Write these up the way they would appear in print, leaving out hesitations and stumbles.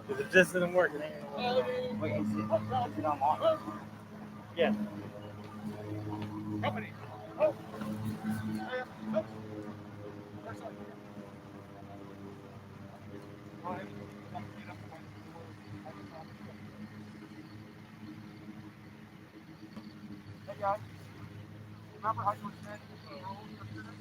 If it just didn't work, it ain't gonna work. Wait, is it on lock? Yeah. Company. Oh. Oh. Hey guys, remember how you were standing in the room yesterday?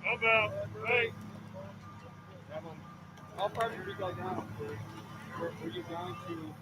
How about, hey, How far did we go down? Were you going to?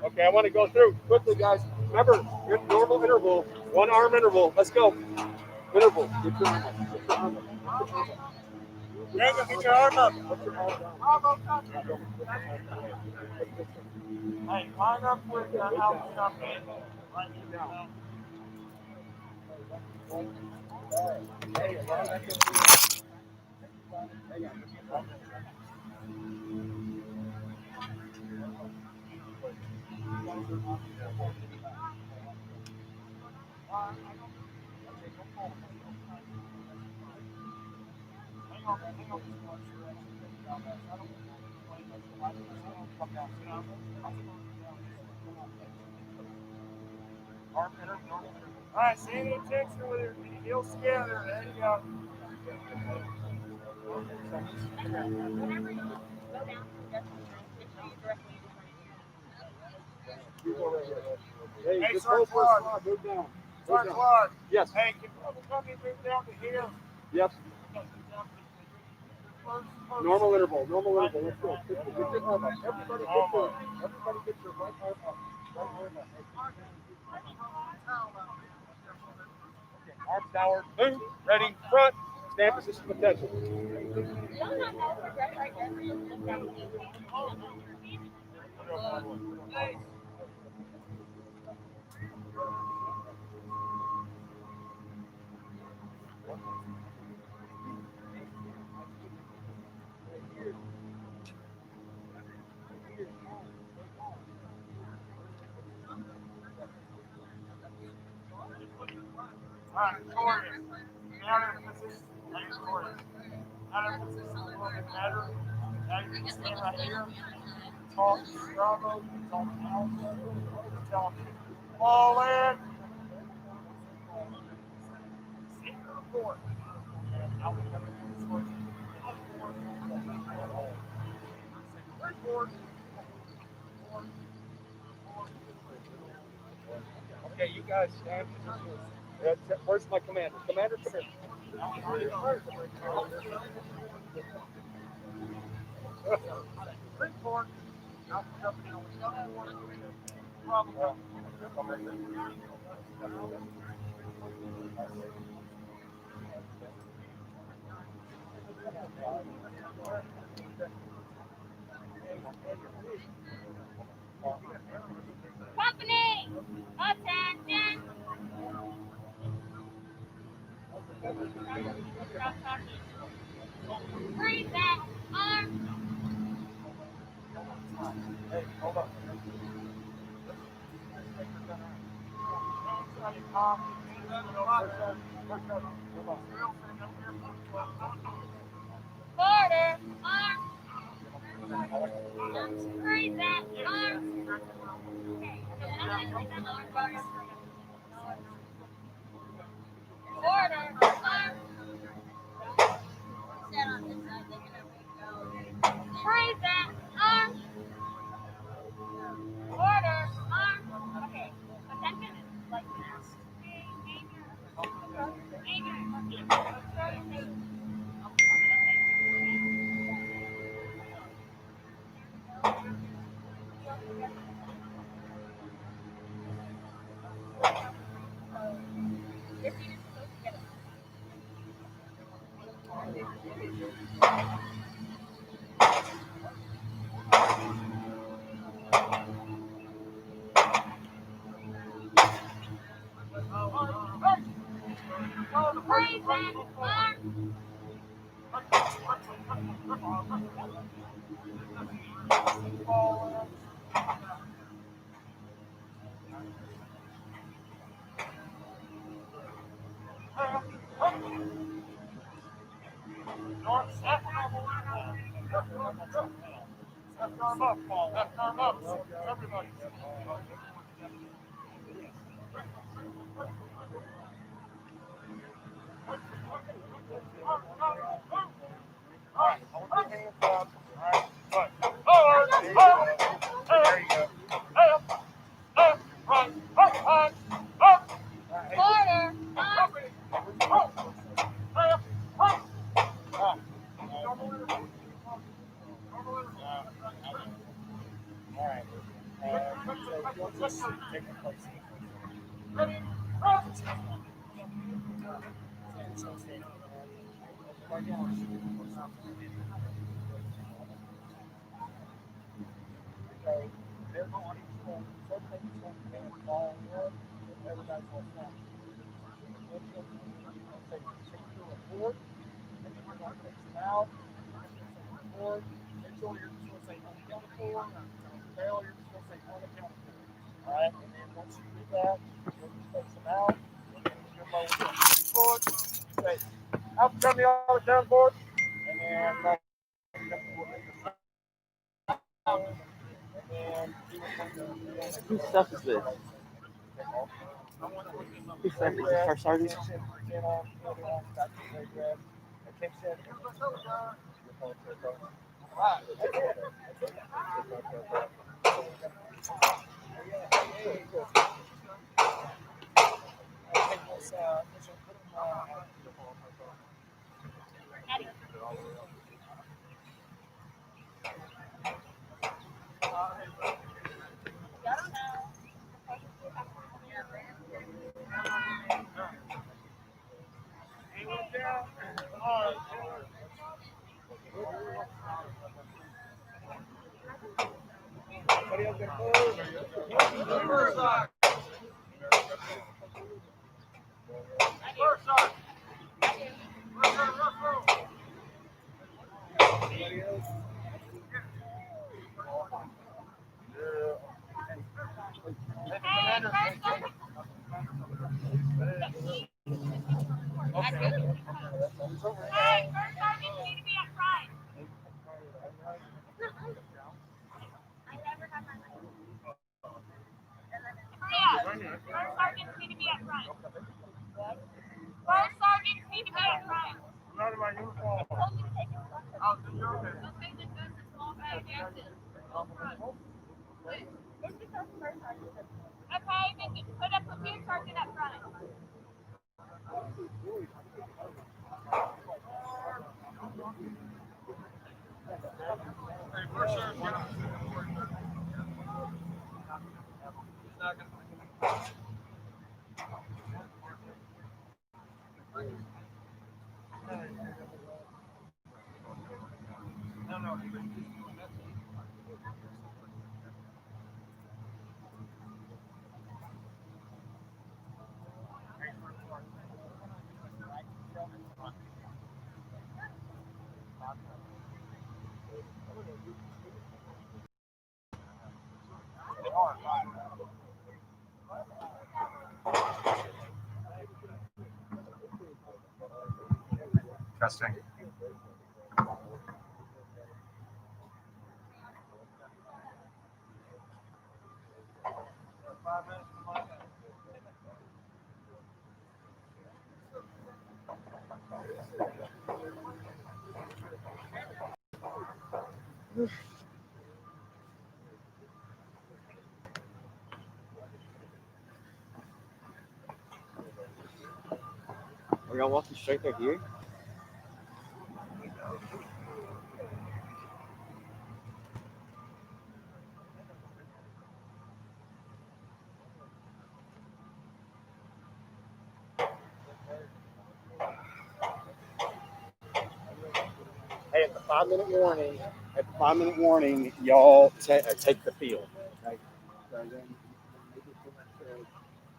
okay, I want to go through quickly, guys. Remember, normal interval, 1 arm interval. Let's go. Interval. Get your arm up. Get your arm up. Jacob, get your arm up. Put your arm down. Hey, line up with out something. Right Down. All right, see any attention with your heels together. There you go. Hey, Hey, just Sir hold for a Claude. slot. Move down. Sir Claude. Yes. Hey, can you come and move down to here? Yes. First. Normal interval. Normal interval. Let's go. Get your arm up. Everybody get your right arm up. Right arm up. Okay, arms downward. Move. Ready. Front. Stand position attention. Alright, Corey. Now their position. Hey, Corey. Now their position a little bit better. Now you can stand right here. Talk Bravo. Talk Alpha. Tell them. Fall in. Four. Okay, you guys stand. Where's my commander? Commander, come here. Company, attention. Freeze that arm. Hey, hold up. Quarter arm. Freeze that arm. Quarter arm. Freeze that arm. Quarter arm. Okay. Attention is like this. Freeze that arm. Everybody. Quarter arm. Alright. So you'll just take a place. Okay. They're going to some things going to fall in, everybody's going to snap. Then you'll say, take your report, and then you're going to fix them out. Report, Mitchell, you're just going to say unaccounted for. Dale, you're just going to say unaccounted for. Alright, and then once you do that, you'll just fix them out. And then you'll go with the report. You say, I've done the all board. And then Whose stuff is this? Whose stuff is this? First sergeant? First sergeants need to be at front. Not in my uniform. I'll do your okay. Okay, then you put a platoon sergeant up front. Hey, first sergeant, get up. No, he was just doing that. Testing. Are y'all walking straight there here? Hey, at the 5-minute warning, y'all take the field. Okay? So then you just come back to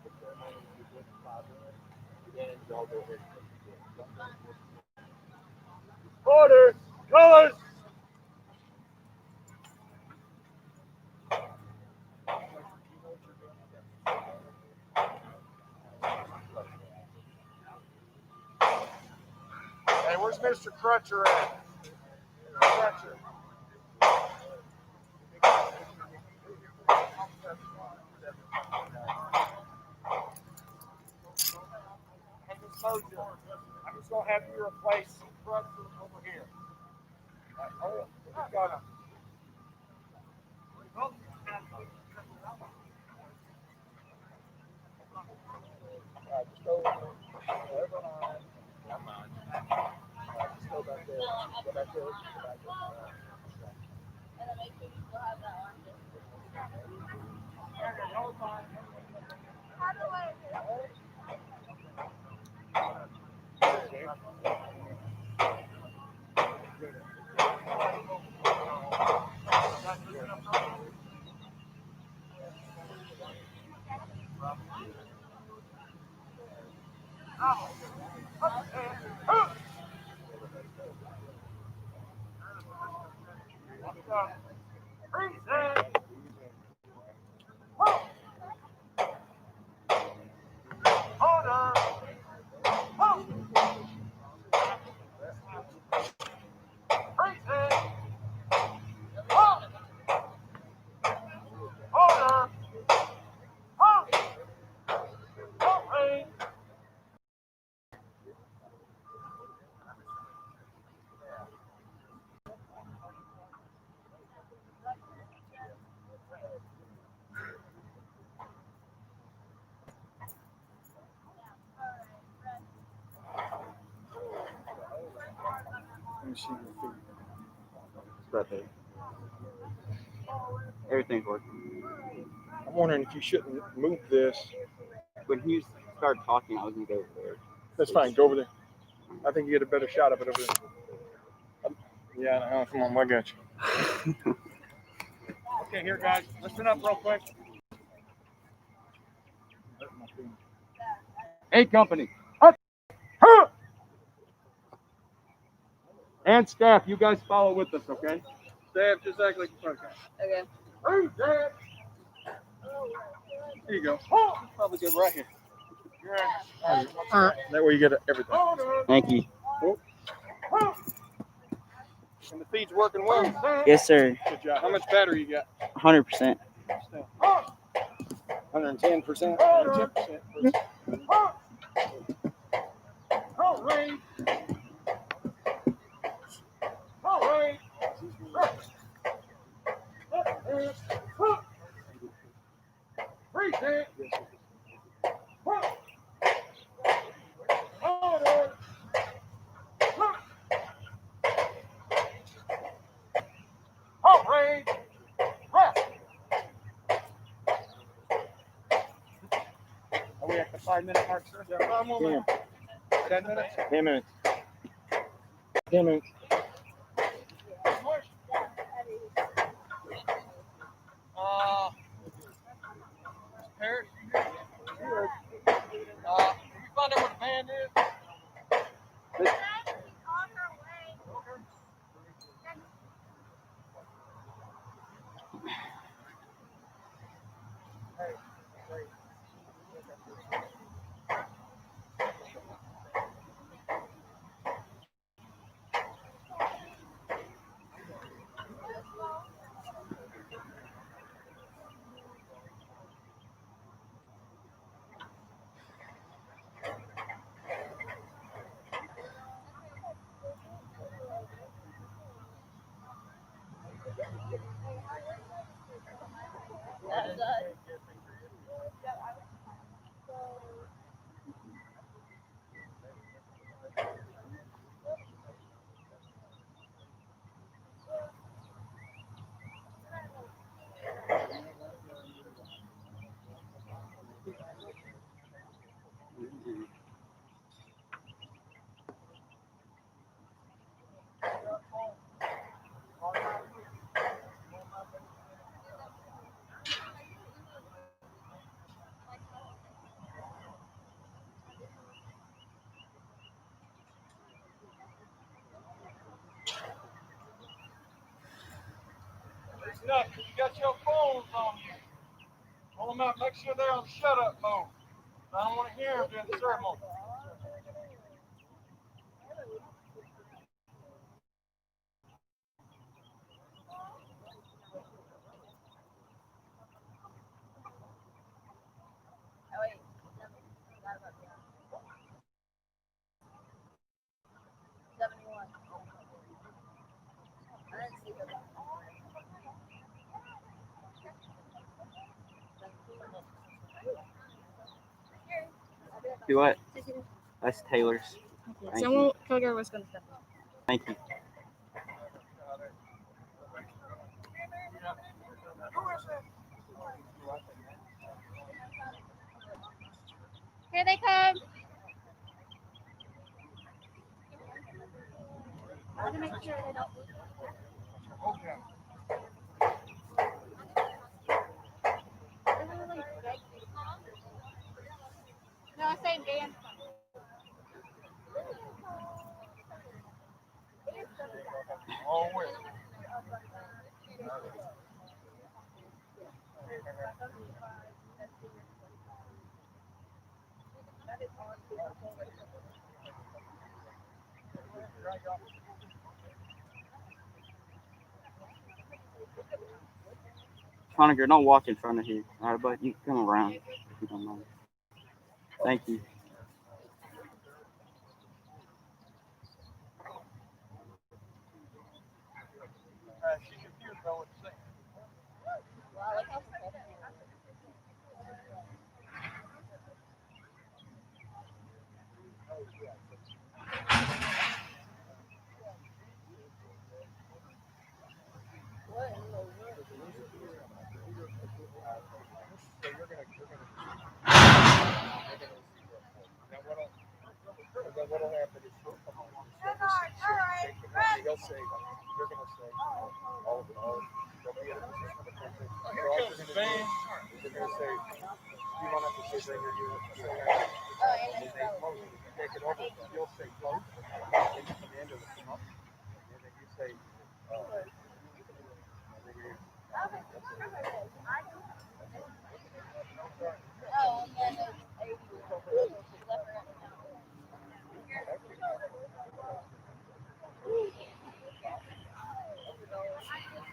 the ceremony, you get 5 minutes, then y'all go ahead. Order! Colors! Hey, where's Mr. Crutcher at? Crutcher. Hey, Miss Mojo, I'm just going to have you replace Crutcher over here. Got him. Just go over behind. Just go back there. Go back there. Go back there. And then make sure you still have that on. How do I? Let me see your feet. It's right there. Everything's working. I'm wondering if you shouldn't move this. When he started talking, I was gonna go over there. That's fine. Go over there. I think you get a better shot of it over there. Yeah, no, come on, I got you. Okay, here, guys. Listen up real quick. Hey, company. And staff, you guys follow with us, okay? Staff, just act like you're okay. Okay. Hey, Dad. There you go. Probably good right here. That way you get everything. Thank you. And the feed's working well. Yes, sir. Good job. How much battery you got? 100%. 110%. 110%. All right. All right. Freeze it. Order. All right. Rest. Are we at the 5-minute mark, sir? Yeah, 5 more minutes. 10 minutes? 10 minutes. 10 minutes. Paris? Can you find out where the band is? up. If you got your phones on you, pull them out. Make sure they're on shut up mode. I don't want to hear them during the ceremony. Oh, wait. Forgot about that. 71. I didn't see that. Do what? That's Taylor's. Okay, Thank someone, Kogar was going to step up. Thank you. Here they come. I want to make sure they don't. No, I say dance. Oh, wait. Conager, don't walk in front of here. All right, but you can come around if you don't mind. Thank you. She confused by what you're saying. Wow, look how professional. What in the world? Then what'll happen is she'll come on. He'll say, you're going to say, oh, they'll be in a position of attention. You're also going to say, you don't have to say bring your unit. Say, and they close it. If you take it over, you'll say close. Then the commander will come up. And then you say, Oh, and then it's 80. Left or right.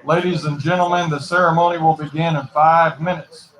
Ladies and gentlemen, the ceremony will begin in 5 minutes.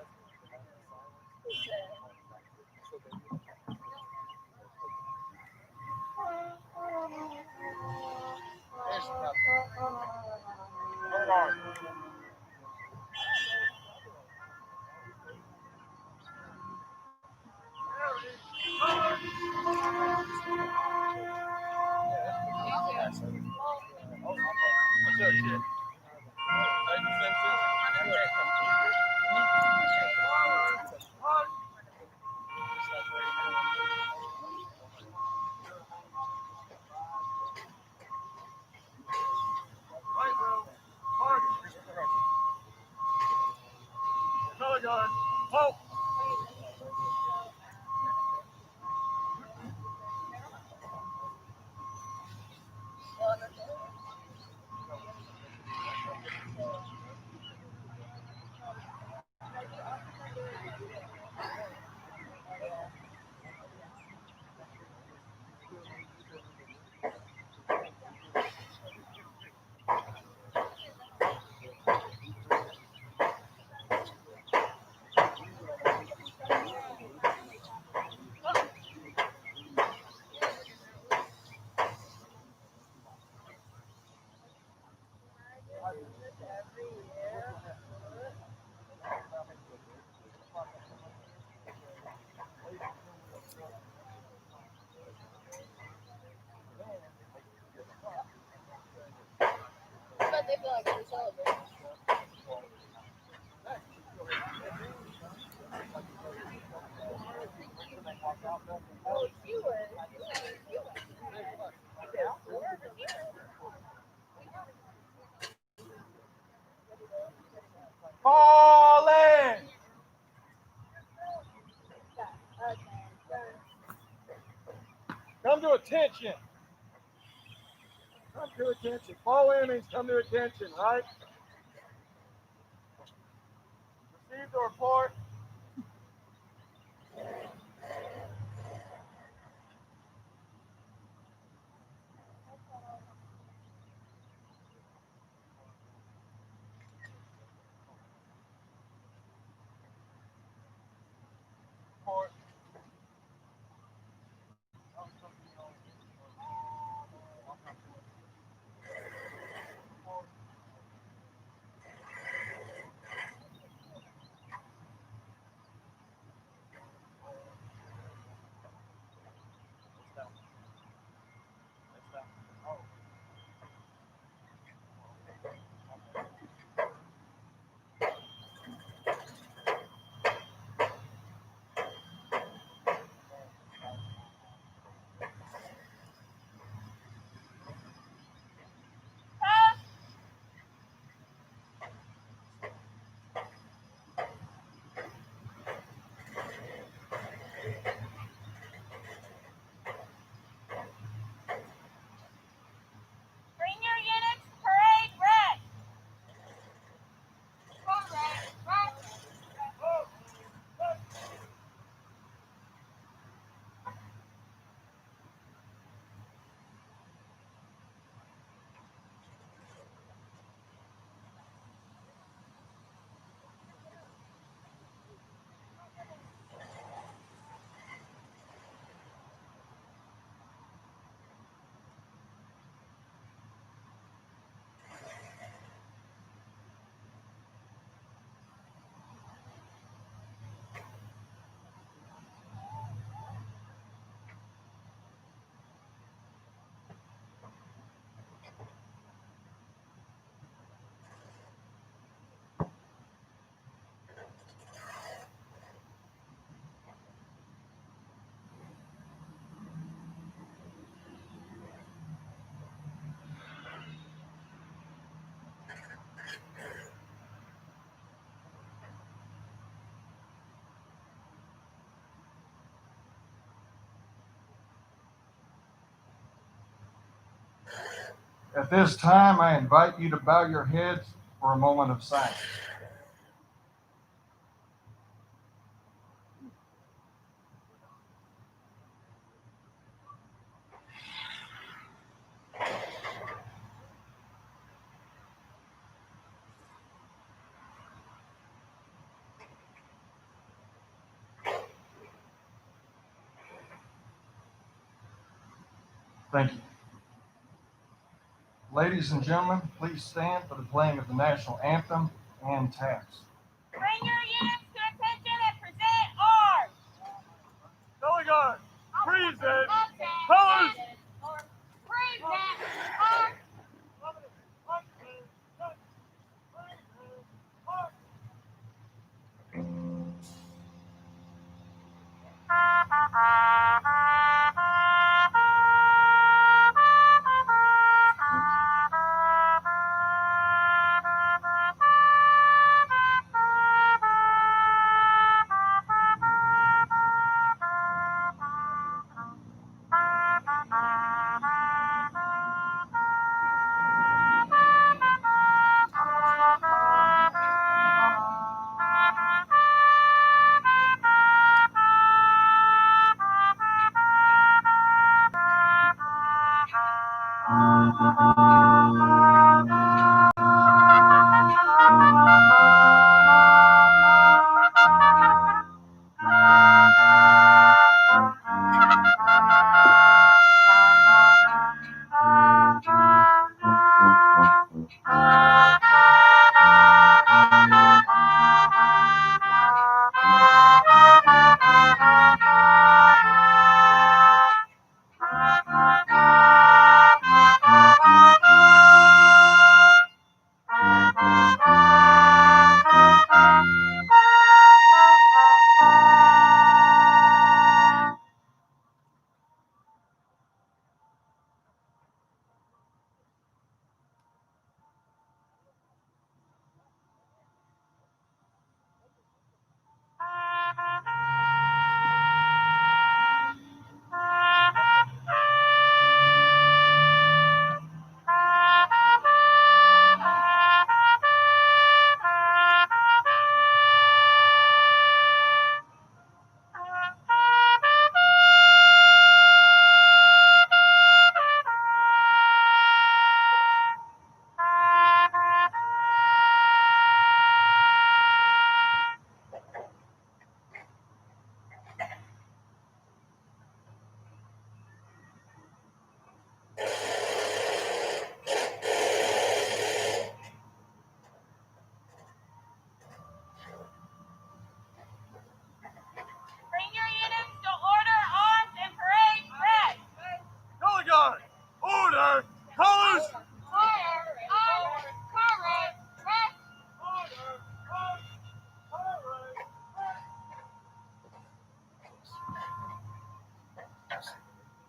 to attention. Come to attention. Fall in means come to attention, right? Receive the report. Report. Bring your units, parade red. At this time, I invite you to bow your heads for a moment of silence. Thank you. Ladies and gentlemen, please stand for the playing of the national anthem and taps. Bring your units to attention and present arms. Belly guard. Present. Colors. Present arms.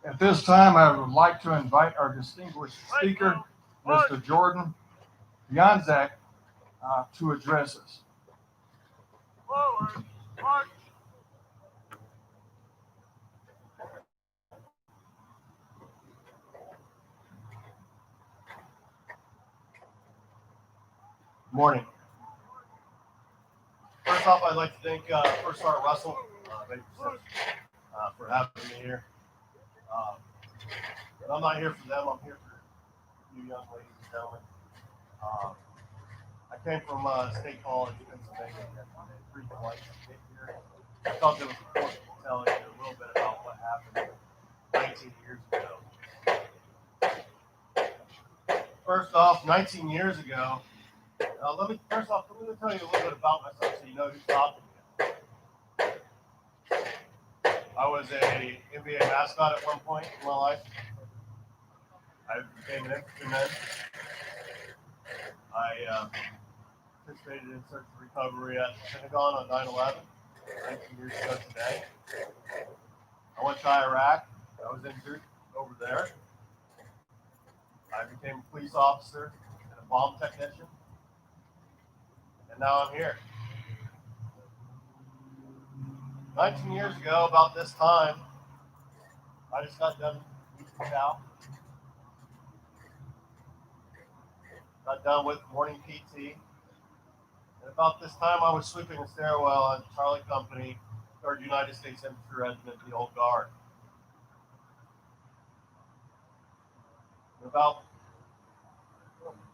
At this time, I would like to invite our distinguished speaker, Mr. Jrotc, to address us. Forward. March. Morning. First off, I'd like to thank First Sergeant Russell for having me here. But I'm not here for them. I'm here for you young ladies and gentlemen. I came from State College, Pennsylvania. I had 3 flights to get here. I thought it was important to tell you a little bit about what happened 19 years ago. First off, 19 years ago, let me tell you a little bit about myself so you know who's talking to me. I was a NBA mascot at one point in my life. I became an infantryman. I participated in search and recovery at the Pentagon on 9/11, 19 years ago today. I went to Iraq. I was injured over there. I became a police officer and a bomb technician. And now I'm here. 19 years ago, about this time, I just got done eating chow. Got done with morning PT. And about this time, I was sweeping a stairwell on Charlie Company, 3rd United States Infantry Regiment, the Old Guard. And about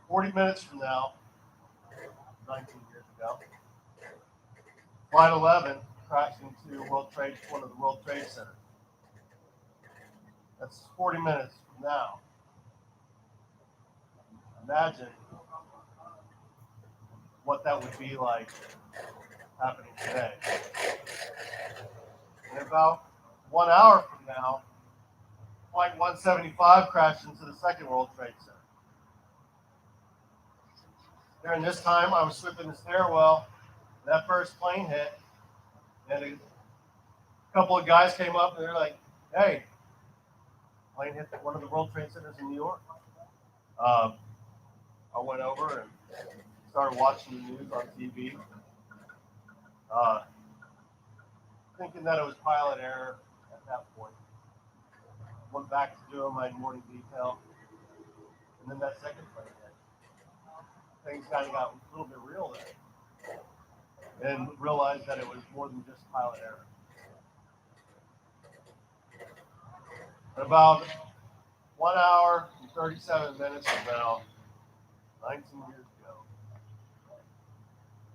40 minutes from now, 19 years ago, Flight 11 crashed into one of the World Trade Centers. That's 40 minutes from now. Imagine what that would be like happening today. And about 1 hour from now, Flight 175 crashed into the Second World Trade Center. During this time, I was sweeping the stairwell. That first plane hit, and a couple of guys came up and they're like, "Hey, plane hit one of the World Trade Centers in New York." I went over and started watching the news on TV, thinking that it was pilot error at that point. Went back to doing my morning detail, and then that second plane hit. Things kind of got a little bit real there, and realized that it was more than just pilot error. At about 1 hour and 37 minutes from now, 19 years ago,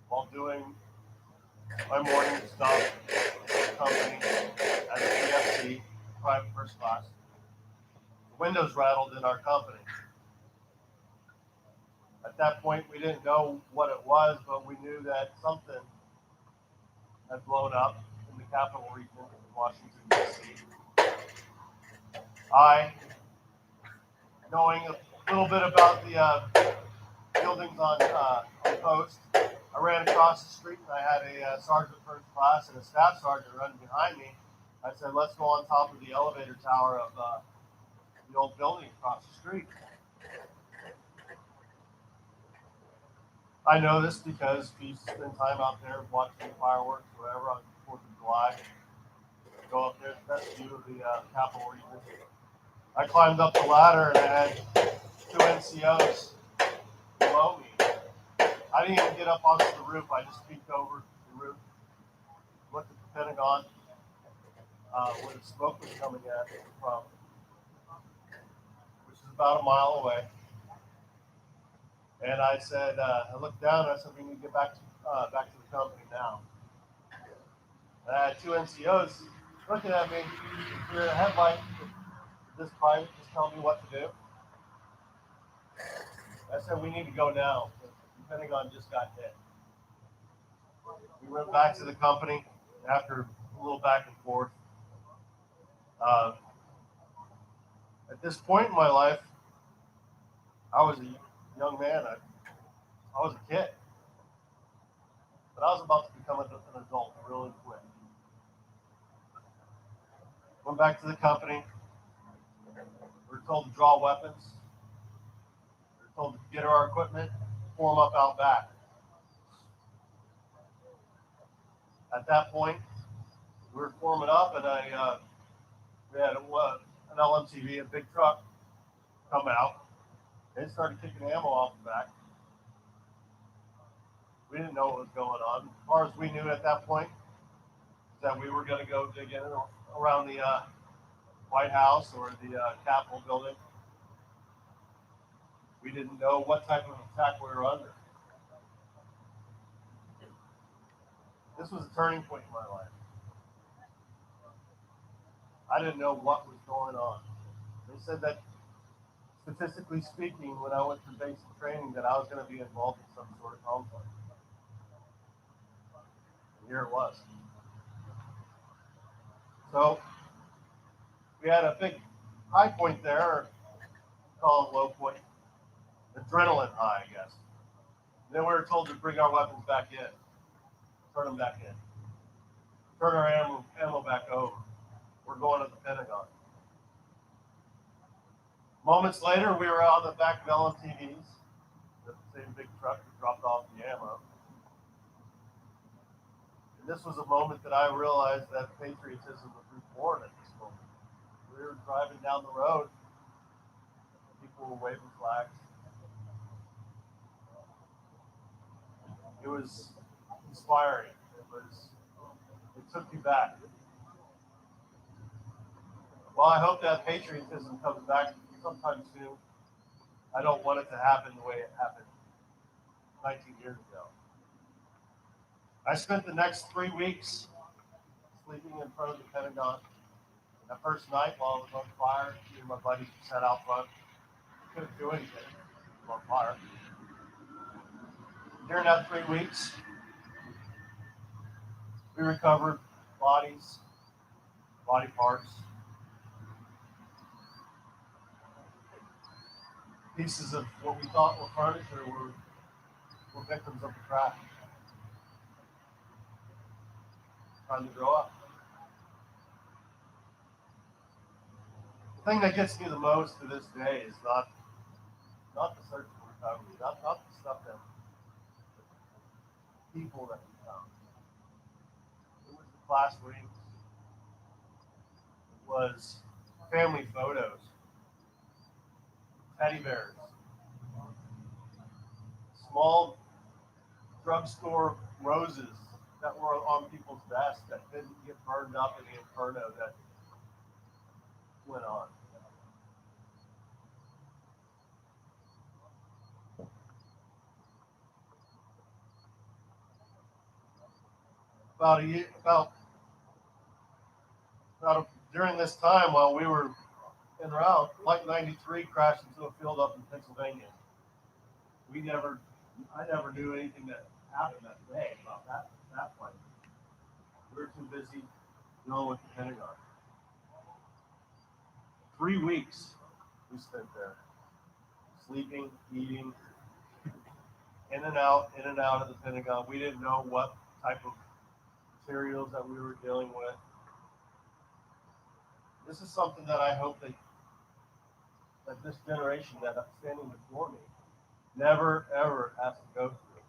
while doing my morning stuff at the company as a PFC, private first class, the windows rattled in our company. At that point, we didn't know what it was, but we knew that something had blown up in the capital region in Washington, D.C. I, knowing a little bit about the buildings on post, I ran across the street and I had a sergeant first class and a staff sergeant running behind me. I said, "Let's go on top of the elevator tower of the old building across the street." I know this because we spend time out there watching fireworks, whatever, on 4th of July. Go up there, the best view of the Capitol region. I climbed up the ladder and I had 2 NCOs below me. I didn't even get up onto the roof. I just peeked over the roof, looked at the Pentagon, where the smoke was coming at from, which is about a mile away. And I said, I looked down and I said, "We need to get back to the company now." And I had 2 NCOs looking at me through a headlight. This private just tell me what to do. I said, "We need to go now. The Pentagon just got hit." We went back to the company after a little back and forth. At this point in my life, I was a young man. I was a kid. But I was about to become an adult really quick. Went back to the company. We're told to draw weapons. We're told to get our equipment, form up out back. At that point, we were forming up, and we had an LMTV, a big truck, come out. They started kicking ammo off the back. We didn't know what was going on. As far as we knew at that point, that we were going to go dig in around the White House or the Capitol building. We didn't know what type of attack we were under. This was a turning point in my life. I didn't know what was going on. They said that, statistically speaking, when I went through basic training, that I was going to be involved in some sort of conflict. And here it was. So we had a big high point there, or call it low point, adrenaline high, I guess. And then we were told to bring our weapons back in, turn them back in, turn our ammo back over. We're going to the Pentagon. Moments later, we were on the back of LMTVs, the same big truck that dropped off the ammo. And this was a moment that I realized that patriotism was reborn at this moment. We were driving down the road, people were waving flags. It was inspiring. It took me back. Well, I hope that patriotism comes back sometime soon. I don't want it to happen the way it happened 19 years ago. I spent the next 3 weeks sleeping in front of the Pentagon. That first night while I was on fire, me and my buddies sat out front. Couldn't do anything. I was on fire. During that 3 weeks, we recovered bodies, body parts, pieces of what we thought were furniture were victims of the crash. Time to grow up. The thing that gets me the most to this day is not the search for recovery, not the stuff that people that we found. It was the class rings. It was family photos, teddy bears, small drugstore roses that were on people's desks that didn't get burned up in the inferno that went on. During this time while we were en route, Flight 93 crashed into a field up in Pennsylvania. I never knew anything that happened that day about that flight. We were too busy dealing with the Pentagon. 3 weeks we spent there, sleeping, eating, in and out of the Pentagon. We didn't know what type of materials that we were dealing with. This is something that I hope that this generation that is standing before me never ever has to go through.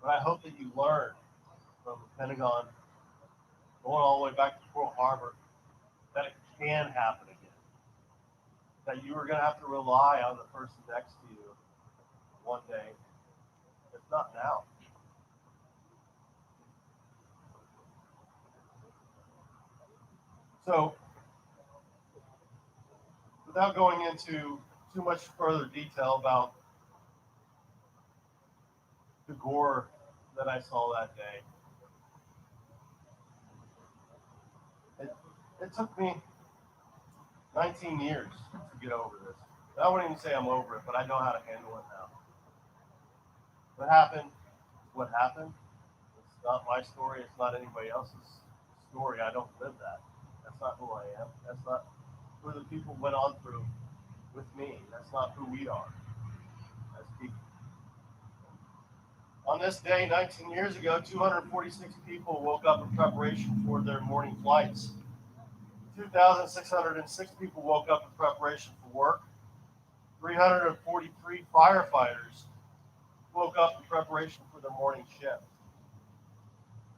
But I hope that you learn from the Pentagon, going all the way back to Pearl Harbor, that it can happen again. That you are going to have to rely on the person next to you one day, if not now. So, without going into too much further detail about the gore that I saw that day, it took me 19 years to get over this. I wouldn't even say I'm over it, but I know how to handle it now. What happened is what happened. It's not my story. It's not anybody else's story. I don't live that. That's not who I am. That's not who the people went on through with me. That's not who we are as people. On this day, 19 years ago, 246 people woke up in preparation for their morning flights. 2,606 people woke up in preparation for work. 343 firefighters woke up in preparation for their morning shift.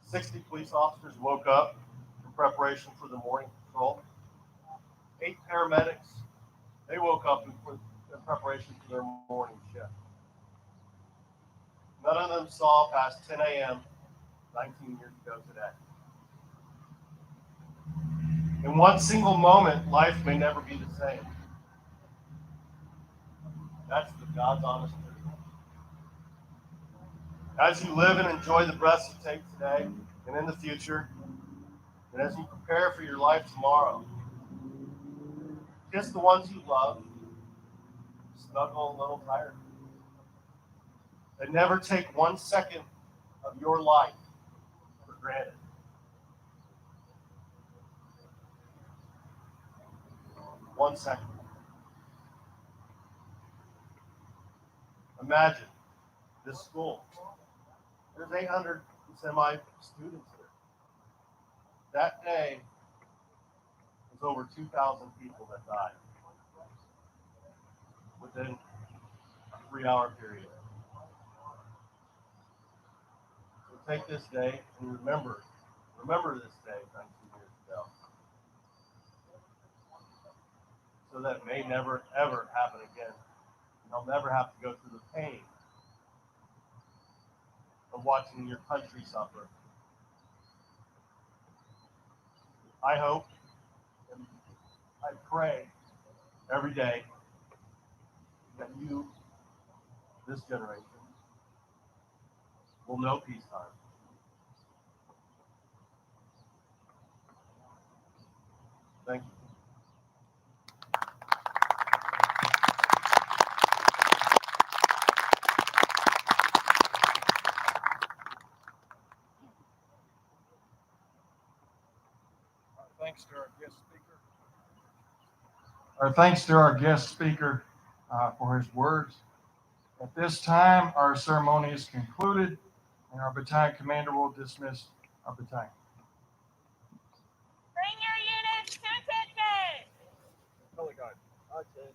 60 police officers woke up in preparation for the morning patrol. 8 paramedics, they woke up in preparation for their morning shift. None of them saw past 10 a.m. 19 years ago today. In one single moment, life may never be the same. That's the God's honest truth. As you live and enjoy the breaths you take today and in the future, and as you prepare for your life tomorrow, kiss the ones you love, snuggle a little tighter, and never take 1 second of your life for granted. One second. Imagine this school. There's 800 and semi students here. That day was over 2,000 people that died within a 3-hour period. So take this day and remember this day 19 years ago, so that it may never ever happen again. And I'll never have to go through the pain of watching your country suffer. I hope and I pray every day that you, this generation, will know peacetime. Thank you. Thanks to our guest speaker. Our thanks to our guest speaker for his words. At this time, our ceremony is concluded, and our battalion commander will dismiss our battalion. Bring your units to attention. Color guard. Outside.